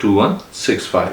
2165।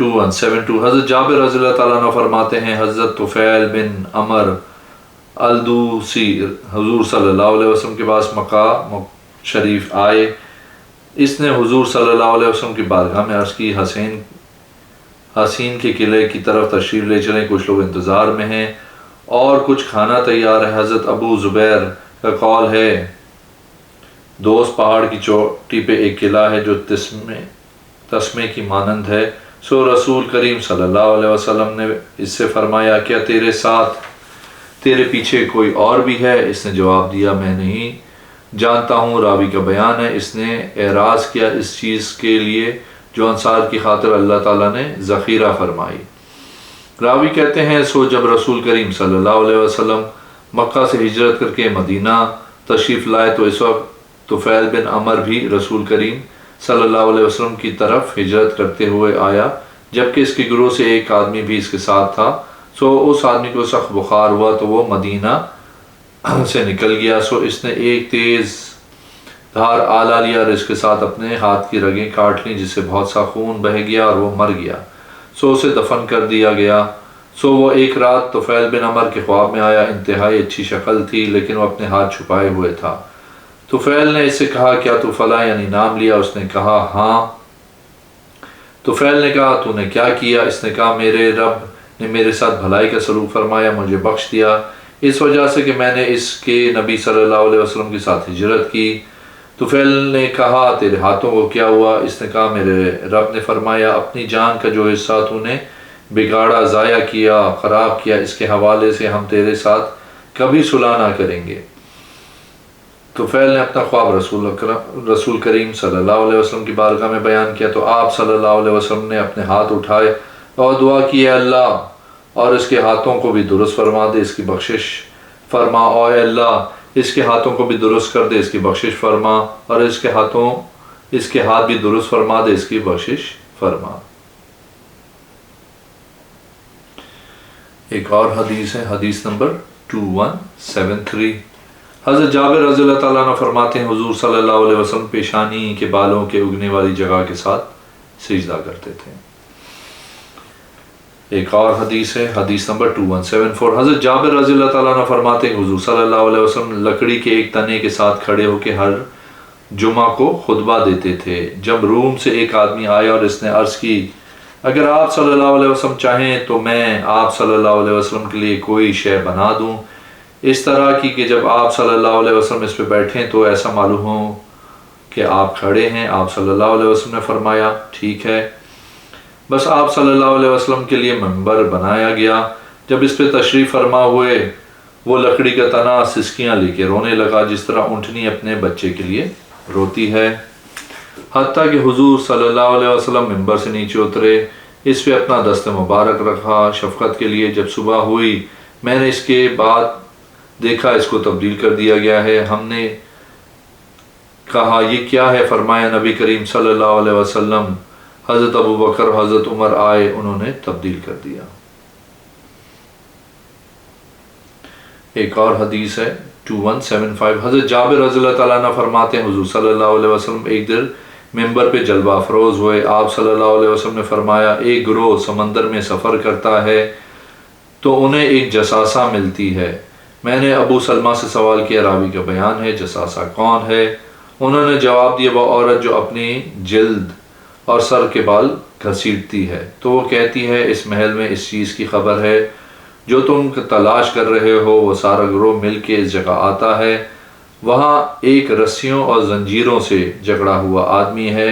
2172 حضرت جابر رضی اللہ تعالیٰ عنہ فرماتے ہیں حضرت طفیل بن عمر الدوسی حضور صلی اللہ علیہ وسلم کے پاس مکہ شریف آئے. اس نے حضور صلی اللہ علیہ وسلم کی بارگاہ میں عرض کی حسین کے قلعے کی طرف تشریف لے چلیں، کچھ لوگ انتظار میں ہیں اور کچھ کھانا تیار ہے. حضرت ابو زبیر کا قول ہے دوست پہاڑ کی چوٹی پہ ایک قلعہ ہے جو تسمے کی مانند ہے. سو رسول کریم صلی اللہ علیہ وسلم نے اس سے فرمایا کیا تیرے ساتھ تیرے پیچھے کوئی اور بھی ہے؟ اس نے جواب دیا میں نہیں جانتا ہوں. راوی کا بیان ہے اس نے اعراض کیا اس چیز کے لیے جو انصار کی خاطر اللہ تعالیٰ نے ذخیرہ فرمائی. راوی کہتے ہیں سو جب رسول کریم صلی اللہ علیہ وسلم مکہ سے ہجرت کر کے مدینہ تشریف لائے تو اس وقت طفیل بن عمر بھی رسول کریم صلی اللہ علیہ وسلم کی طرف ہجرت کرتے ہوئے آیا، جبکہ اس کے گروہ سے ایک آدمی بھی اس کے ساتھ تھا. سو اس آدمی کو سخت بخار ہوا تو وہ مدینہ سے نکل گیا. سو اس نے ایک تیز دھار آلہ لیا اور اس کے ساتھ اپنے ہاتھ کی رگیں کاٹ لیں جس سے بہت سا خون بہہ گیا اور وہ مر گیا. سو اسے دفن کر دیا گیا. سو وہ ایک رات طفیل بن عمر کے خواب میں آیا. انتہائی اچھی شکل تھی لیکن وہ اپنے ہاتھ چھپائے ہوئے تھا. طفیل نے اس سے کہا کیا تو فلاں یعنی نام لیا؟ اس نے کہا ہاں. طفیل نے کہا تو نے کیا کیا؟ اس نے کہا میرے رب نے میرے ساتھ بھلائی کا سلوک فرمایا، مجھے بخش دیا اس وجہ سے کہ میں نے اس کے نبی صلی اللہ علیہ وسلم کے ساتھ ہجرت کی. طفیل نے کہا تیرے ہاتھوں کو کیا ہوا؟ اس نے کہا میرے رب نے فرمایا اپنی جان کا جو حصہ تو نے بگاڑا، ضائع کیا، خراب کیا، اس کے حوالے سے ہم تیرے ساتھ کبھی صلح نہ کریں گے. طفیل نے اپنا خواب رسول کریم صلی اللہ علیہ وسلم کی بارگاہ میں بیان کیا تو آپ صلی اللہ علیہ وسلم نے اپنے ہاتھ اٹھائے اور دعا کی اے اللہ اور اس کے ہاتھوں کو بھی درست فرما دے، اس کی بخشش فرما. اور اے اللہ اس کے ہاتھوں کو بھی درست کر دے، اس کی بخشش فرما. اور اس کے ہاتھ بھی درست فرما دے، اس کی بخشش فرما. ایک اور حدیث ہے، حدیث نمبر 2173. حضرت جابر رضی اللہ تعالیٰ عنہ فرماتے ہیں حضور صلی اللہ علیہ وسلم پیشانی کے بالوں کے اگنے والی جگہ کے ساتھ سجدہ کرتے تھے. ایک اور حدیث ہے، حدیث نمبر 2174. حضرت جابر رضی اللہ تعالیٰ عنہ فرماتے ہیں حضور صلی اللہ علیہ وسلم لکڑی کے ایک تنے کے ساتھ کھڑے ہو کے ہر جمعہ کو خطبہ دیتے تھے. جب روم سے ایک آدمی آیا اور اس نے عرض کی اگر آپ صلی اللہ علیہ وسلم چاہیں تو میں آپ صلی اللہ علیہ وسلم کے لیے کوئی شے بنا دوں اس طرح کی کہ جب آپ صلی اللہ علیہ وسلم اس پہ بیٹھیں تو ایسا معلوم ہو کہ آپ کھڑے ہیں. آپ صلی اللہ علیہ وسلم نے فرمایا ٹھیک ہے. بس آپ صلی اللہ علیہ وسلم کے لیے منبر بنایا گیا. جب اس پہ تشریف فرما ہوئے وہ لکڑی کا تنا سسکیاں لے کے رونے لگا جس طرح اونٹنی اپنے بچے کے لیے روتی ہے. حتیٰ کہ حضور صلی اللہ علیہ وسلم منبر سے نیچے اترے، اس پہ اپنا دست مبارک رکھا شفقت کے لیے. جب صبح ہوئی میں نے اس کے بعد دیکھا اس کو تبدیل کر دیا گیا ہے. ہم نے کہا یہ کیا ہے؟ فرمایا نبی کریم صلی اللہ علیہ وسلم، حضرت ابو بکر حضرت عمر آئے، انہوں نے تبدیل کر دیا. ایک اور حدیث ہے 2175. حضرت جابر رضی اللہ تعالیٰ عنہ فرماتے ہیں حضور صلی اللہ علیہ وسلم ایک دن ممبر پہ جلوہ افروز ہوئے. آپ صلی اللہ علیہ وسلم نے فرمایا ایک گروہ سمندر میں سفر کرتا ہے تو انہیں ایک جساسہ ملتی ہے. میں نے ابو سلمہ سے سوال کیا، راوی کا بیان ہے جساسہ کون ہے؟ انہوں نے جواب دیا وہ عورت جو اپنی جلد اور سر کے بال گھسیٹتی ہے. تو وہ کہتی ہے اس محل میں اس چیز کی خبر ہے جو تم تلاش کر رہے ہو. وہ سارا گروہ مل کے اس جگہ آتا ہے. وہاں ایک رسیوں اور زنجیروں سے جکڑا ہوا آدمی ہے.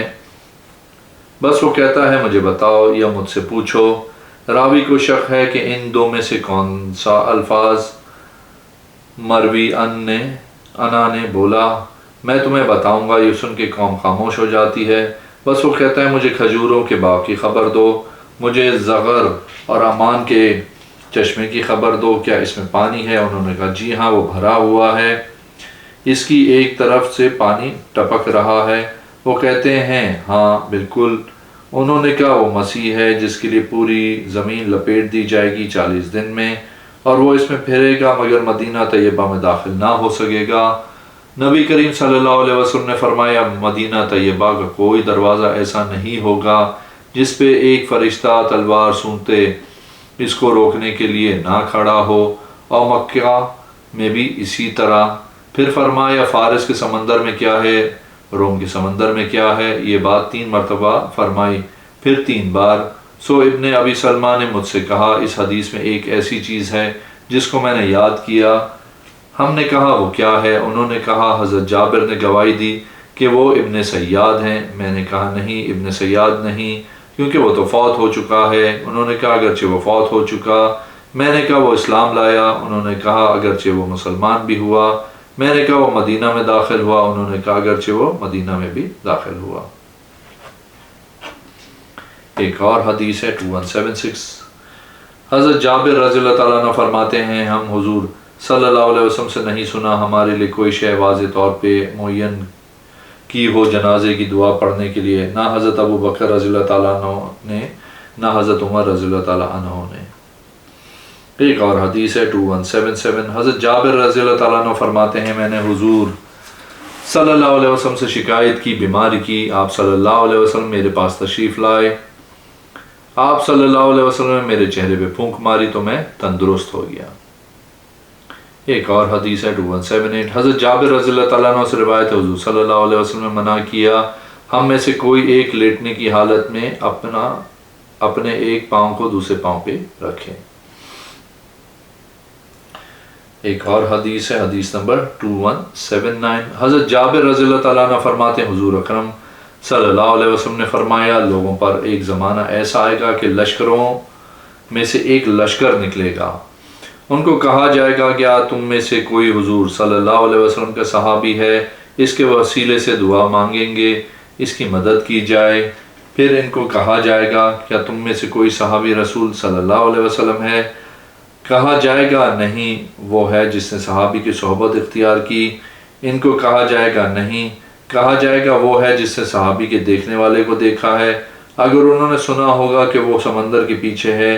بس وہ کہتا ہے مجھے بتاؤ یا مجھ سے پوچھو. راوی کو شک ہے کہ ان دو میں سے کون سا الفاظ مروی انا نے بولا. میں تمہیں بتاؤں گا. یہ سن کے قوم خاموش ہو جاتی ہے. بس وہ کہتا ہے مجھے کھجوروں کے باغ کی خبر دو، مجھے زغر اور امان کے چشمے کی خبر دو، کیا اس میں پانی ہے؟ انہوں نے کہا جی ہاں وہ بھرا ہوا ہے، اس کی ایک طرف سے پانی ٹپک رہا ہے. وہ کہتے ہیں ہاں بالکل. انہوں نے کہا وہ مسیح ہے جس کے لیے پوری زمین لپیٹ دی جائے گی 40 دن میں اور وہ اس میں پھرے گا مگر مدینہ طیبہ میں داخل نہ ہو سکے گا. نبی کریم صلی اللہ علیہ وسلم نے فرمایا مدینہ طیبہ کا کوئی دروازہ ایسا نہیں ہوگا جس پہ ایک فرشتہ تلوار سونتے اس کو روکنے کے لیے نہ کھڑا ہو، اور مکہ میں بھی اسی طرح۔ پھر فرمایا فارس کے سمندر میں کیا ہے، روم کے سمندر میں کیا ہے، یہ بات 3 مرتبہ فرمائی، پھر 3 بار۔ سو ابن ابی سلمہ نے مجھ سے کہا اس حدیث میں ایک ایسی چیز ہے جس کو میں نے یاد کیا۔ ہم نے کہا وہ کیا ہے؟ انہوں نے کہا حضرت جابر نے گواہی دی کہ وہ ابن سیاد ہیں۔ میں نے کہا نہیں، ابن سیاد نہیں، کیونکہ وہ تو فوت ہو چکا ہے۔ انہوں نے کہا اگرچہ وہ فوت ہو چکا۔ میں نے کہا وہ اسلام لایا۔ انہوں نے کہا اگرچہ وہ مسلمان بھی ہوا۔ میں نے کہا وہ مدینہ میں داخل ہوا۔ انہوں نے کہا اگرچہ وہ مدینہ میں بھی داخل ہوا۔ ایک اور حدیث ہے 2176، حضرت جابر رضی اللہ تعالیٰ عنہ فرماتے ہیں ہم حضور صلی اللہ علیہ وسلم سے نہیں سنا ہمارے لیے کوئی شے واضح طور پہ معین کی ہو جنازے کی دعا پڑھنے کے لیے، نہ حضرت ابو بکر رضی اللہ تعالیٰ عنہ نے، نہ حضرت عمر رضی اللہ تعالیٰ عنہ نے۔ ایک اور حدیث ہے 2177، حضرت جابر رضی اللہ تعالیٰ عنہ فرماتے ہیں میں نے حضور صلی اللہ علیہ وسلم سے شکایت کی بیماری کی، آپ صلی اللہ علیہ وسلم میرے پاس تشریف لائے، آپ صلی اللہ علیہ وسلم نے میرے چہرے پہ پھونک ماری تو میں تندرست ہو گیا۔ ایک اور حدیث ہے 2178، حضرت جابر رضی اللہ تعالیٰ عنہ سے روایت ہے حضور صلی اللہ علیہ وسلم نے منع کیا ہم میں سے کوئی ایک لیٹنے کی حالت میں اپنے ایک پاؤں کو دوسرے پاؤں پہ رکھے۔ ایک اور حدیث ہے حدیث نمبر 2179، حضرت جابر رضی اللہ تعالیٰ عنہ فرماتے ہیں حضور اکرم صلی اللہ علیہ وسلم نے فرمایا لوگوں پر ایک زمانہ ایسا آئے گا کہ لشکروں میں سے ایک لشکر نکلے گا، ان کو کہا جائے گا کیا تم میں سے کوئی حضور صلی اللہ علیہ وسلم کا صحابی ہے، اس کے وسیلے سے دعا مانگیں گے، اس کی مدد کی جائے۔ پھر ان کو کہا جائے گا کیا تم میں سے کوئی صحابی رسول صلی اللہ علیہ وسلم ہے، کہا جائے گا نہیں، وہ ہے جس نے صحابی کی صحبت اختیار کی۔ ان کو کہا جائے گا نہیں، کہا جائے گا وہ ہے جس نے صحابی کے دیکھنے والے کو دیکھا ہے۔ اگر انہوں نے سنا ہوگا کہ وہ سمندر کے پیچھے ہے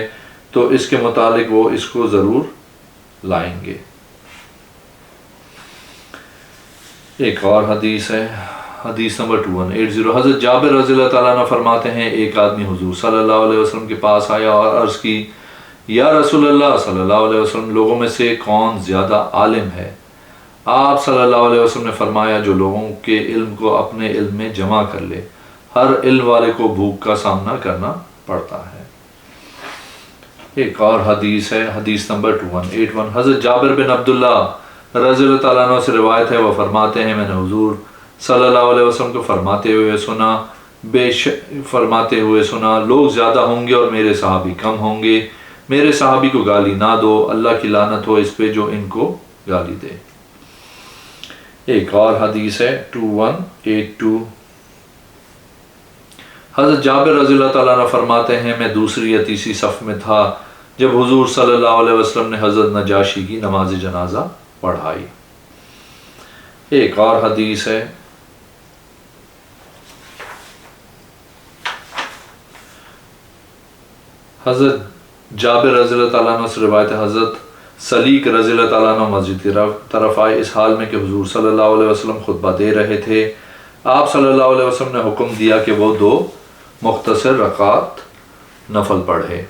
تو اس کے متعلق وہ اس کو ضرور لائیں گے۔ ایک اور حدیث ہے حدیث نمبر 2180، حضرت جابر رضی اللہ تعالیٰ عنہ فرماتے ہیں ایک آدمی حضور صلی اللہ علیہ وسلم کے پاس آیا اور عرض کی یا رسول اللہ صلی اللہ علیہ وسلم لوگوں میں سے کون زیادہ عالم ہے؟ آپ صلی اللہ علیہ وسلم نے فرمایا جو لوگوں کے علم کو اپنے علم میں جمع کر لے، ہر علم والے کو بھوک کا سامنا کرنا پڑتا ہے۔ ایک اور حدیث ہے حدیث نمبر 2181، حضرت جابر بن عبداللہ رضی اللہ تعالیٰ عنہ سے روایت ہے وہ فرماتے ہیں میں نے حضور صلی اللہ علیہ وسلم کو فرماتے ہوئے سنا لوگ زیادہ ہوں گے اور میرے صحابی کم ہوں گے، میرے صحابی کو گالی نہ دو، اللہ کی لعنت ہو اس پہ جو ان کو گالی دے۔ ایک اور حدیث ہے 2182، حضرت جابر رضی اللہ تعالیٰ عنہ فرماتے ہیں میں دوسری یا تیسری صف میں تھا جب حضور صلی اللہ علیہ وسلم نے حضرت نجاشی کی نماز جنازہ پڑھائی۔ ایک اور حدیث ہے حضرت جابر رضی اللہ تعالیٰ عنہ سے روایت ہے حضرت سلیق رضی اللہ تعالیٰ عنہ مسجد کی طرف آئے اس حال میں کہ حضور صلی اللہ علیہ وسلم خطبہ دے رہے تھے۔ آپ صلی اللہ علیہ وسلم نے حکم دیا کہ وہ 2 مختصر رکعات نفل پڑھے۔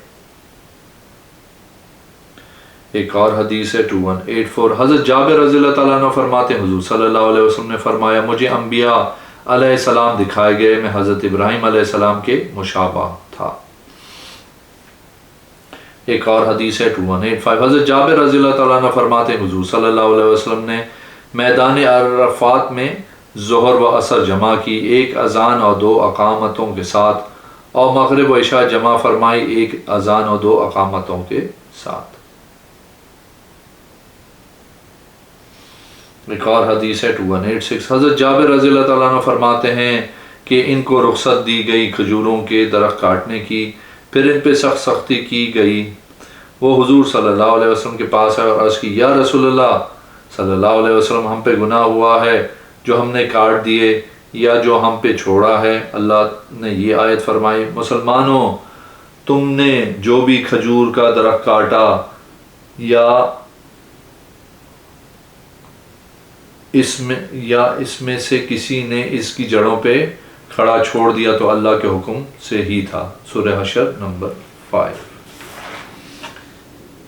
ایک اور حدیث ہے 2184، حضرت جابر رضی اللہ تعالیٰ عنہ فرماتے ہیں حضور صلی اللہ علیہ وسلم نے فرمایا مجھے انبیاء علیہ السلام دکھائے گئے، میں حضرت ابراہیم علیہ السلام کے مشابہ تھا۔ ایک اور حدیث ہے 2185، حضرت جابر رضی اللہ تعالیٰ عنہ فرماتے ہیں حضور صلی اللہ علیہ وسلم نے میدان عرفات میں ظہر و عصر جمع کی، 1 اذان اور 2 اقامتوں کے ساتھ، اور مغرب و عشاء جمع فرمائی 1 اذان اور 2 اقامتوں کے ساتھ۔ ایک اور حدیث ہے 2186، حضرت جابر رضی اللہ تعالیٰ عنہ فرماتے ہیں کہ ان کو رخصت دی گئی کھجوروں کے درخت کاٹنے کی، پھر ان پہ سختی کی گئی۔ وہ حضور صلی اللہ علیہ وسلم کے پاس آئے اور عرض کی یا رسول اللہ صلی اللہ علیہ وسلم ہم پہ گناہ ہوا ہے جو ہم نے کاٹ دیے یا جو ہم پہ چھوڑا ہے؟ اللہ نے یہ آیت فرمائی مسلمانوں تم نے جو بھی کھجور کا درخت کاٹا یا اس میں سے کسی نے اس کی جڑوں پہ کھڑا چھوڑ دیا تو اللہ کے حکم سے ہی تھا. سورہ حشر نمبر 5.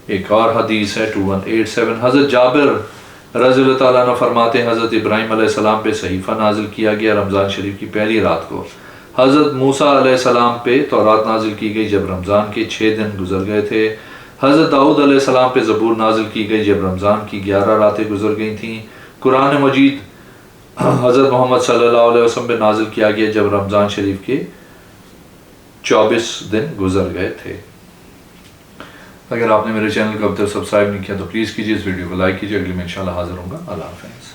ایک اور حدیث ہے 2187. حضرت جابر رضی اللہ تعالیٰ عنہ فرماتے ہیں حضرت ابراہیم علیہ السلام پہ صحیفہ نازل کیا گیا رمضان شریف کی پہلی رات کو. حضرت موسیٰ علیہ السلام پہ تورات نازل کی گئی جب رمضان کے 6 دن گزر گئے تھے. حضرت داؤد علیہ السلام پہ زبور نازل کی گئی جب رمضان کی 11 راتیں گزر گئی تھیں. قرآن مجید حضرت محمد صلی اللہ علیہ وسلم پہ نازل کیا گیا جب رمضان شریف کے 24 دن گزر گئے تھے. اگر آپ نے میرے چینل کو اب تک سبسکرائب نہیں کیا تو پلیز کیجیے, اس ویڈیو کو لائک کیجیے. اگلی میں انشاءاللہ حاضر ہوں گا. اللہ حافظ.